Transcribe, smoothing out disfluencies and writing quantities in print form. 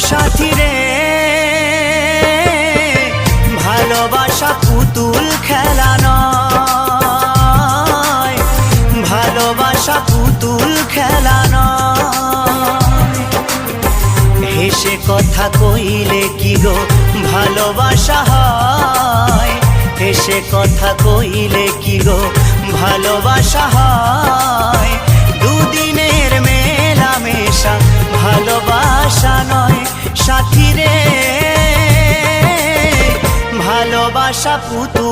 সাথী রে ভালোবাসা পুতুল খেলা নয়, ভালোবাসা পুতুল খেলা নয়। হেসে কথা কইলে কি গো ভালোবাসা হয়, হেসে কথা কইলে কি গো ভালোবাসা হয়। দুদিনের মেলামেশা ভালোবাসা নয় সাথী রে, ভালোবাসা পুতুল